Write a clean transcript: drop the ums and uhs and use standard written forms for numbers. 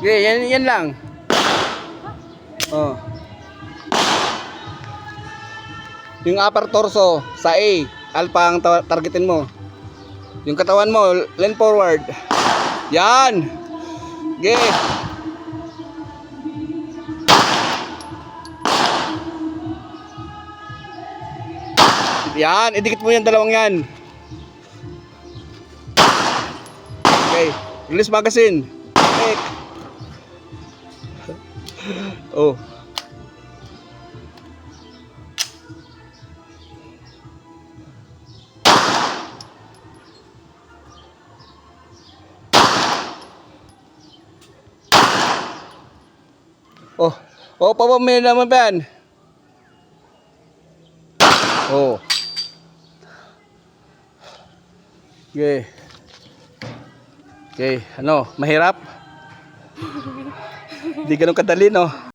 Okay, yan lang. Oh. Yung upper torso sa A, alpha ang targetin mo. Yung katawan mo, lean forward. Yan. Okay. Yan, idikit mo yung dalawang yan. Okay, release magazine. Okay. Oh. Oh. Oh, papa may naman ba yan? Oh. Okay. Okay, ano, mahirap? Hindi ganun kadali, no?